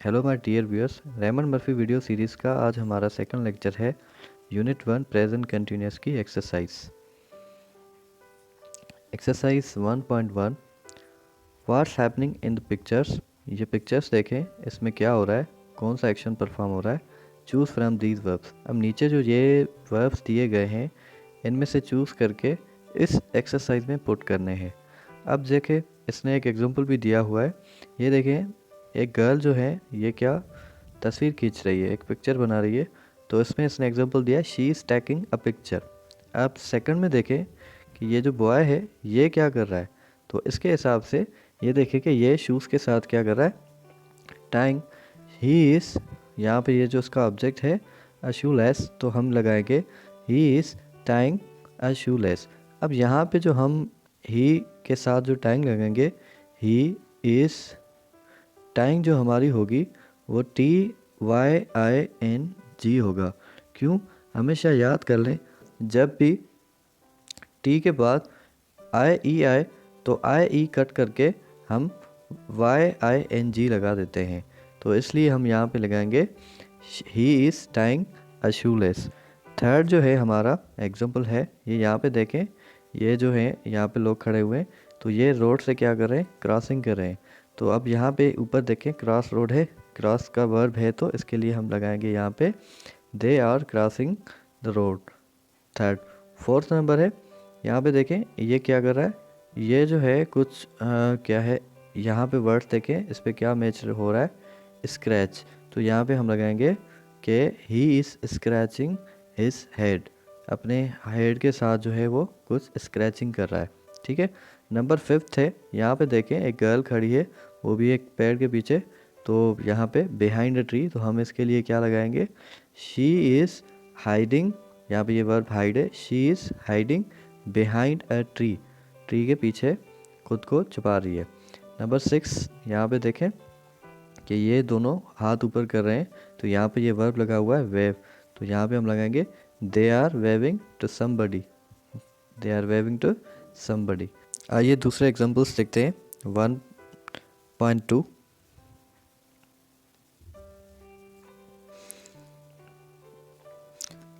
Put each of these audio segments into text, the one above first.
Hello my dear viewers, Raymond Murphy video series का आज हमारा सेकंड लेक्चर है। यूनिट 1 प्रेजेंट कंटिन्यूअस की exercise 1.1 what's happening in the pictures. ये pictures देखें, इसमें क्या हो रहा है, कौन सा एक्शन परफॉर्म हो रहा है। Choose from these verbs. अब नीचे जो ये वर्ब्स दिए गए हैं, इनमें से चूज़ करके इस एक्सरसाइज में पुट करने हैं। अब देखें, इसने एक एग्जांपल भी दिया हुआ है। ये देखें, एक गर्ल जो है ये क्या तस्वीर खींच रही है, एक पिक्चर बना रही है। तो इसमें इसने एग्जांपल दिया, she is taking a picture. अब सेकंड में देखें कि ये जो बॉय है ये क्या कर रहा है। तो इसके हिसाब से ये देखें कि ये शूज़ के साथ क्या कर रहा है, टाइंग। ही इज़, यहाँ पे ये जो उसका ऑब्जेक्ट है अ शू लेस, तो हम लगाएंगे he is tying a shoe less. अब यहाँ पे जो हम ही के साथ जो टाइंग लगाएंगे, ही इज़ टाइंग जो हमारी होगी वो TYING होगा। क्यों? हमेशा याद कर लें, जब भी टी के बाद IE आए तो IE कट करके हम YING लगा देते हैं। तो इसलिए हम यहाँ पे लगाएंगे he is tying a shoelace. Third जो है हमारा एग्जाम्पल है, ये यहाँ पे देखें, ये जो है यहाँ पे लोग खड़े हुए हैं, तो ये रोड से क्या कर रहे हैं, क्रॉसिंग कर रहे हैं। तो अब यहाँ पे ऊपर देखें क्रॉस रोड है, क्रॉस का वर्ब है, तो इसके लिए हम लगाएंगे यहाँ पे they are crossing the road. Third. Fourth number है, यहाँ पे देखें ये क्या कर रहा है, ये जो है कुछ क्या है, यहाँ पे वर्ड्स देखें, इस पर क्या मैच हो रहा है, स्क्रैच। तो यहाँ पे हम लगाएंगे कि he is scratching his head, अपने हेड के साथ जो है वो कुछ स्क्रैचिंग कर रहा है। ठीक है। नंबर फिफ्थ है, यहाँ पे देखें एक गर्ल खड़ी है, वो भी एक पेड़ के पीछे। तो यहाँ पे बिहाइंड अ ट्री, तो हम इसके लिए क्या लगाएंगे, शी इज़ हाइडिंग, यहाँ पे ये वर्ब हाइड है, she is hiding behind a tree, tree के पीछे खुद को छुपा रही है। नंबर सिक्स, यहाँ पे देखें कि ये दोनों हाथ ऊपर कर रहे हैं, तो यहाँ पे ये वर्ब लगा हुआ है वेव, तो यहाँ पे हम लगाएंगे they are waving to somebody, they are waving to somebody. आइए दूसरे एग्जांपल्स देखते हैं। 1.2,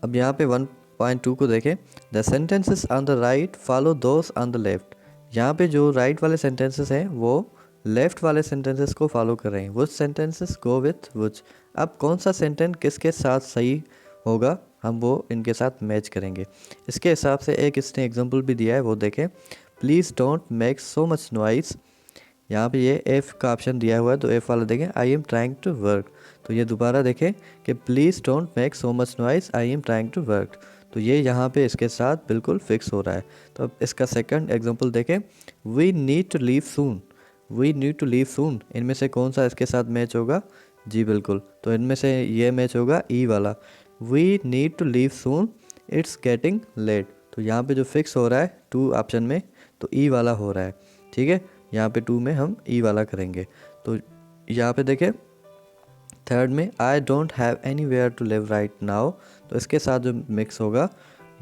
अब यहाँ पे 1.2 को देखें, the sentences on the right follow those on the left. यहाँ पे जो राइट वाले सेंटेंसेस हैं वो लेफ्ट वाले सेंटेंसेस को फॉलो कर रहे हैं। वुच सेंटेंसेस गो विथ वुच। अब कौन सा सेंटेंस किसके साथ सही होगा, हम वो इनके साथ मैच करेंगे। इसके हिसाब से एक इसने एग्जांपल भी दिया है, वो देखें, please don't make so much noise. यहाँ पे ये एफ़ का ऑप्शन दिया हुआ है, तो एफ़ वाला देखें, I am trying to work. तो ये दोबारा देखें कि please don't make so much noise, I am trying to work. तो ये यहाँ पे इसके साथ बिल्कुल फिक्स हो रहा है। तो अब इसका सेकंड एग्जांपल देखें, we need to leave soon, we need to leave soon. इनमें से कौन सा इसके साथ मैच होगा, जी बिल्कुल, तो इनमें से ये मैच होगा ई वाला, we need to leave soon, it's getting late. तो यहाँ पे जो फिक्स हो रहा है टू ऑप्शन में, तो ई वाला हो रहा है। ठीक है, यहाँ पे टू में हम ई वाला करेंगे। तो यहाँ पे देखें थर्ड में, I don't have anywhere to live right now, तो इसके साथ जो मिक्स होगा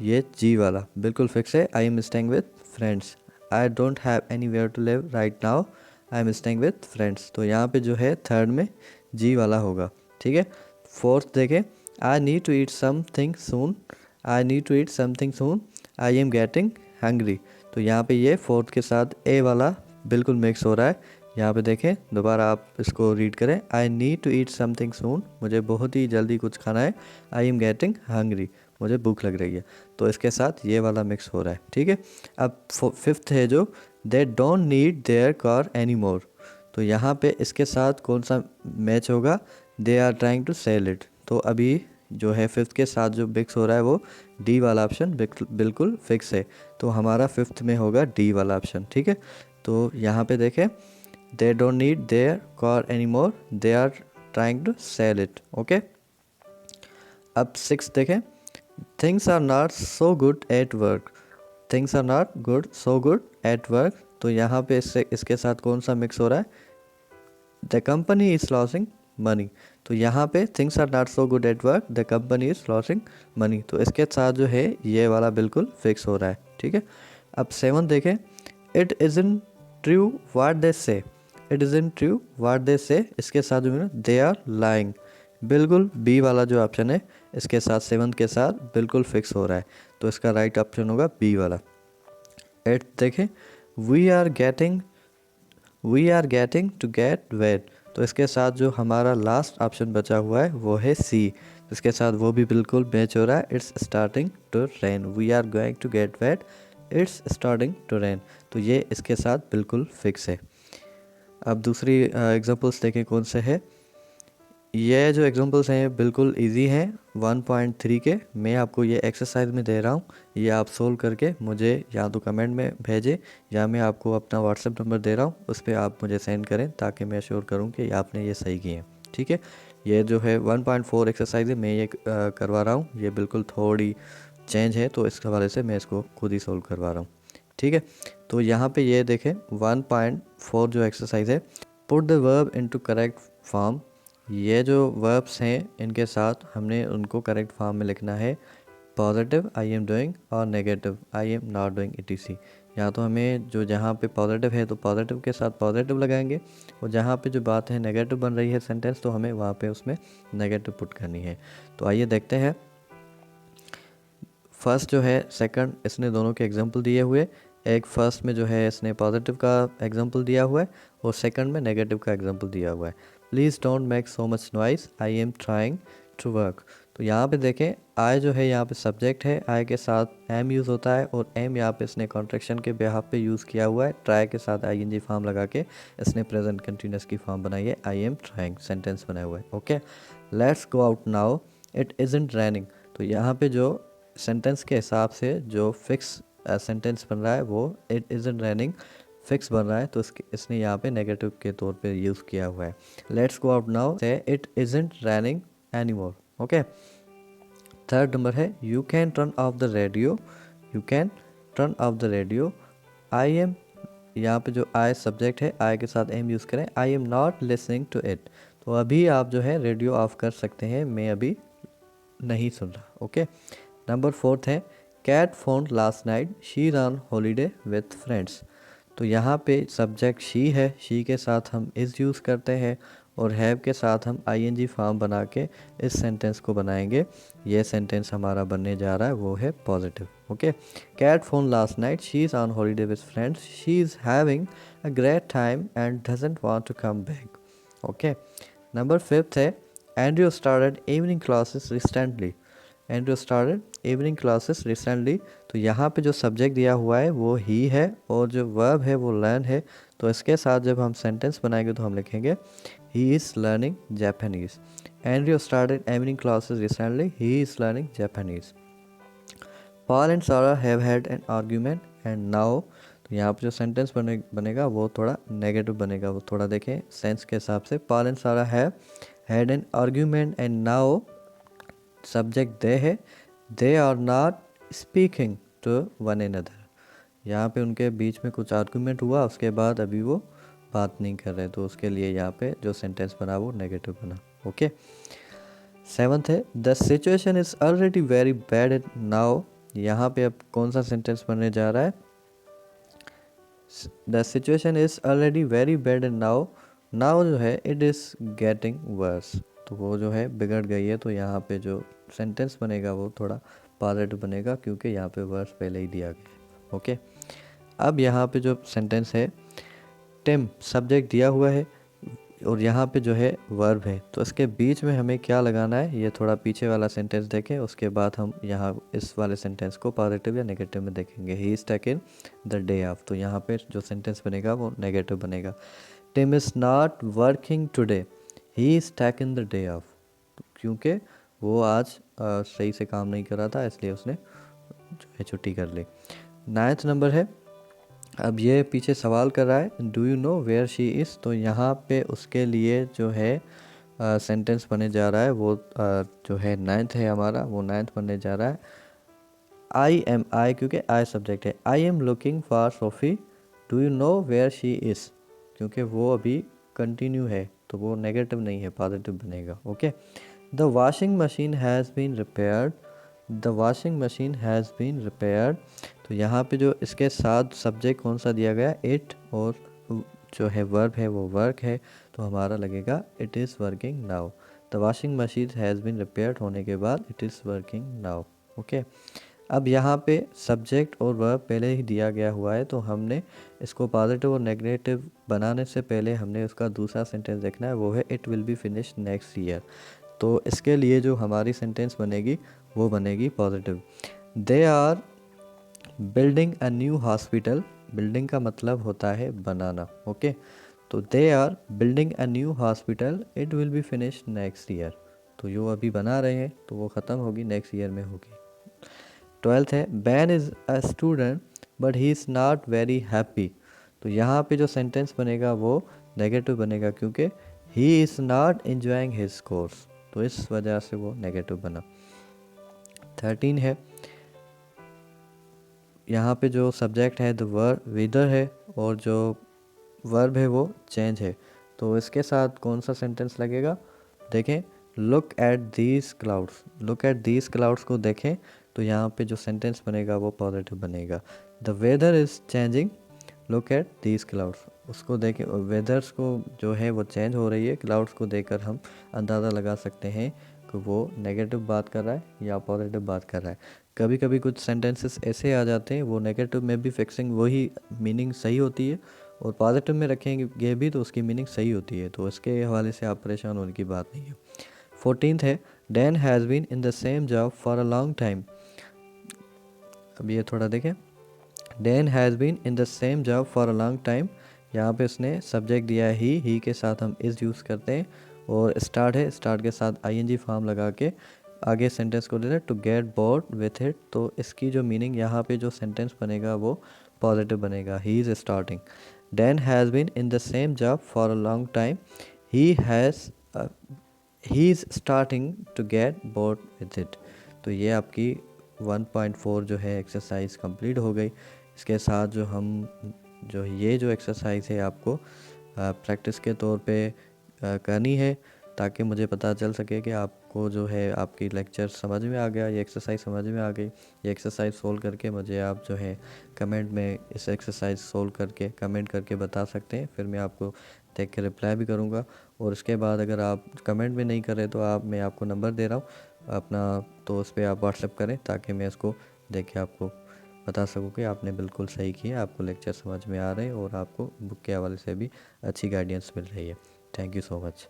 ये जी वाला बिल्कुल फिक्स है, I am staying with friends. I don't have anywhere to live right now, I am staying with friends. तो यहाँ पे जो है थर्ड में जी वाला होगा। ठीक है। फोर्थ देखें, I need to eat something soon, I need to eat something soon, I am getting hungry. तो यहाँ पे ये फोर्थ के साथ ए वाला बिल्कुल मिक्स हो रहा है। यहाँ पे देखें, दोबारा आप इसको रीड करें, I need to eat something soon, मुझे बहुत ही जल्दी कुछ खाना है, आई एम गेटिंग हंग्री, मुझे भूख लग रही है। तो इसके साथ ये वाला मिक्स हो रहा है। ठीक है। अब फिफ्थ है जो, they don't need their car any more. तो यहाँ पे इसके साथ कौन सा मैच होगा, they are trying to sell it. तो अभी जो है फिफ्थ के साथ जो मिक्स हो रहा है वो डी वाला ऑप्शन बिल्कुल फिक्स है। तो हमारा फिफ्थ में होगा डी वाला ऑप्शन। ठीक है। तो यहाँ पे देखें, they don't need their car any more, they are trying to sell it. Okay. अब सिक्स देखें, things are not so good at work, things are not good so good at work. तो यहाँ पे इसके साथ कौन सा मिक्स हो रहा है, the company is losing money. तो यहाँ पे things are not so good at work, the company is losing money. तो इसके साथ जो है ये वाला बिल्कुल फिक्स हो रहा है। ठीक है। अब सेवन देखें, it isn't true what they say. It isn't true what they say, इसके साथ जो है दे आर लाइंग, बिल्कुल बी वाला जो ऑप्शन है इसके साथ 7 के साथ बिल्कुल फिक्स हो रहा है, तो इसका राइट ऑप्शन होगा बी वाला। 8 देखें, we are getting to get wet, तो इसके साथ जो हमारा लास्ट ऑप्शन बचा हुआ है वो है सी, इसके साथ वो भी बिल्कुल मैच हो रहा है। It's starting to rain, we are going to get wet, it's starting to rain, तो ये इसके साथ बिल्कुल फिक्स है। अब दूसरी एग्जांपल्स देखें कौन से है। ये जो एग्जांपल्स हैं बिल्कुल इजी हैं 1.3 के, मैं आपको ये एक्सरसाइज में दे रहा हूँ, ये आप सोल्व करके मुझे या तो कमेंट में भेजें या मैं आपको अपना व्हाट्सएप नंबर दे रहा हूँ, उस पर आप मुझे सेंड करें ताकि मैं श्योर करूँ कि आपने ये सही किए हैं। ठीक है, ये जो है 1.4 एक्सरसाइज है, मैं ये करवा रहा हूँ, ये बिल्कुल थोड़ी चेंज है तो इस हवाले से मैं इसको खुद ही सोल्व करवा रहा हूँ। ठीक है, तो यहाँ पे ये देखें 1.4 जो एक्सरसाइज है, put the verb into correct form, ये जो वर्ब्स हैं इनके साथ हमने उनको करेक्ट फॉर्म में लिखना है। पॉजिटिव आई एम डूइंग और negative I am not doing etc। या तो हमें जो जहाँ पे पॉजिटिव है तो पॉजिटिव के साथ पॉजिटिव लगाएंगे, और जहाँ पे जो बात है नेगेटिव बन रही है सेंटेंस, तो हमें वहाँ पे उसमें नेगेटिव पुट करनी है। तो आइए देखते हैं। फर्स्ट जो है सेकंड, इसने दोनों के एग्जांपल दिए हुए, एक फर्स्ट में जो है इसने पॉजिटिव का एग्जांपल दिया हुआ है और सेकंड में नेगेटिव का एग्जांपल दिया हुआ है। Please don't make so much noise, I am trying to work, तो यहाँ पे देखें आई जो है यहाँ पे सब्जेक्ट है, आई के साथ एम यूज़ होता है और एम यहाँ पे इसने कॉन्ट्रैक्शन के बिहाफ पे यूज़ किया हुआ है। ट्राई के साथ आईएनजी फॉर्म लगा के इसने प्रेजेंट कंटिन्यूस की फॉर्म बनाई है, आई एम ट्राइंग सेंटेंस बनाया हुआ है। Okay, let's go out now, it isn't raining, तो यहाँ पे जो सेंटेंस के हिसाब से जो फिक्स सेंटेंस बन रहा है वो इट इज़ंट रेनिंग फिक्स बन रहा है, तो इसने यहाँ पे नेगेटिव के तौर पे यूज़ किया हुआ है। लेट्स गो आउट नाउ से it isn't raining anymore. Okay, third number है you can turn off the radio, you can turn off the radio, I am, यहाँ पे जो आई सब्जेक्ट है आई के साथ एम यूज़ करें, I am not listening to it, तो अभी आप जो है रेडियो ऑफ कर सकते हैं, मैं अभी नहीं सुन रहा। ओके, नंबर फोर्थ है Kate phone last night, she is on holiday with friends, तो यहाँ पे सब्जेक्ट शी है, शी के साथ हम इज़ यूज़ करते हैं और हैव के साथ हम आईएनजी फॉर्म बना के इस सेंटेंस को बनाएंगे। ये सेंटेंस हमारा बनने जा रहा है वो है positive. Okay, Kat phone last night, she is on holiday with friends, she is having a great time and doesn't want to come back. Okay, number fifth है Andrew started evening classes recently, Andrew started evening classes recently, तो यहाँ पे जो subject दिया हुआ है वो ही है और जो वर्ब है वो लर्न है, तो इसके साथ जब हम सेंटेंस बनाएंगे तो हम लिखेंगे he is learning Japanese. Andrew started evening classes recently, he is learning Japanese. Paul and Sarah have had an argument and now, तो यहाँ पे जो सेंटेंस बनेगा वो थोड़ा नेगेटिव बनेगा, वो थोड़ा देखें सेंस के हिसाब से। Paul and Sarah have had an argument and now subject they है, they are not speaking to one another, यहाँ पे उनके बीच में कुछ आर्गूमेंट हुआ उसके बाद अभी वो बात नहीं कर रहे, तो उसके लिए यहाँ पे जो सेंटेंस बना वो नेगेटिव बना। ओके, सेवन्थ है the situation is already very bad now, यहाँ पे अब कौन सा सेंटेंस बनने जा रहा है, the situation is already very bad now, now जो है इट इज़ गेटिंग वर्स, तो वो जो है बिगड़ गई है, तो यहाँ पे जो सेंटेंस बनेगा वो थोड़ा पॉजिटिव बनेगा क्योंकि यहाँ पे वर्स पहले ही दिया गया है। ओके, अब यहाँ पे जो सेंटेंस है टिम सब्जेक्ट दिया हुआ है और यहाँ पे जो है वर्ब है, तो इसके बीच में हमें क्या लगाना है, ये थोड़ा पीछे वाला सेंटेंस देखें, उसके बाद हम यहाँ इस वाले सेंटेंस को पॉजिटिव या नेगेटिव में देखेंगे। He is taken the day off, तो यहाँ पे जो सेंटेंस बनेगा वो नेगेटिव बनेगा। Tim is not working today, he is taken the day off, क्योंकि वो आज सही से काम नहीं कर रहा था इसलिए उसने जो है छुट्टी कर ली। 9th नंबर है, अब ये पीछे सवाल कर रहा है do you know where she is, तो यहाँ पे उसके लिए जो है सेंटेंस बने जा रहा है वो जो है 9th है हमारा, वो 9th बनने जा रहा है आई एम, आई क्योंकि आई सब्जेक्ट है, I am looking for Sophie, do you know where she is, क्योंकि वो अभी कंटिन्यू है तो वो नेगेटिव नहीं है, पॉजिटिव बनेगा। Okay, the washing machine has been repaired, the washing machine has been repaired, तो यहाँ पे जो इसके साथ सब्जेक्ट कौन सा दिया गया, इट और जो है वर्ब है वो वर्क है, तो हमारा लगेगा it is working now. The washing machine has been repaired होने के बाद it is working now. Okay, अब यहाँ पे सब्जेक्ट और वर्ब पहले ही दिया गया हुआ है, तो हमने इसको पॉजिटिव और नेगेटिव बनाने से पहले हमने उसका दूसरा सेंटेंस देखना है, वो है it will be finished next year. तो इसके लिए जो हमारी सेंटेंस बनेगी वो बनेगी positive. They are building a new hospital, building का मतलब होता है बनाना। ओके, तो they are building a new hospital, it will be finished next year. तो जो अभी बना रहे हैं तो वो ख़त्म होगी, नेक्स्ट ईयर में होगी। 12th है ban is a student but he is not very happy. तो यहाँ पे जो सेंटेंस बनेगा वो नेगेटिव बनेगा, क्योंकि he is not enjoying his course, तो इस वजह से वो नेगेटिव बना। 13 है, यहाँ पे जो सब्जेक्ट है द वर्ब वेदर है और जो वर्ब है वो चेंज है, तो इसके साथ कौन सा सेंटेंस लगेगा? देखें, look at these clouds, look at these clouds को देखें, तो यहाँ पे जो सेंटेंस बनेगा वो पॉजिटिव बनेगा। The weather is changing, look at these clouds, उसको देखें, वेदर्स को जो है वो चेंज हो रही है, क्लाउड्स को देखकर हम अंदाज़ा लगा सकते हैं कि वो नेगेटिव बात कर रहा है या पॉजिटिव बात कर रहा है। कभी कभी कुछ सेंटेंसेस ऐसे आ जाते हैं, वो नेगेटिव में भी फिक्सिंग वही मीनिंग सही होती है और पॉजिटिव में रखेंगे भी तो उसकी मीनिंग सही होती है, तो इसके हवाले से आप परेशान होने की बात नहीं है। 14th है Dan has been in the same job for a long time. अब ये थोड़ा देखें, Dan has been in the same job for a long time, यहाँ पे उसने सब्जेक्ट दिया है ही के साथ हम इज़ यूज़ करते हैं, और स्टार्ट है, स्टार्ट के साथ आईएनजी फॉर्म लगा के आगे सेंटेंस को देते हैं to get bored with it, तो इसकी जो मीनिंग यहाँ पे जो सेंटेंस बनेगा वो पॉजिटिव बनेगा, he is starting. Dan has been in the same job for a long time, he has he is starting to get bored with it. तो ये आपकी 1.4 जो है एक्सरसाइज कंप्लीट हो गई। इसके साथ जो ये जो एक्सरसाइज है आपको प्रैक्टिस के तौर पे करनी है, ताकि मुझे पता चल सके कि आपको जो है आपकी लेक्चर समझ में आ गया, ये एक्सरसाइज समझ में आ गई। ये एक्सरसाइज सोल्व करके मुझे आप जो है कमेंट में इस एक्सरसाइज सोल्व करके कमेंट करके बता सकते हैं, फिर मैं आपको देख के रिप्लाई भी करूँगा। और उसके बाद अगर आप कमेंट में नहीं करें तो मैं आपको नंबर दे रहा हूँ अपना, तो उस पर आप व्हाट्सएप करें ताकि मैं इसको देख के आपको बता सकूँ कि आपने बिल्कुल सही किया, आपको लेक्चर समझ में आ रहे हैं और आपको बुक के हवाले से भी अच्छी गाइडेंस मिल रही है। Thank you so much.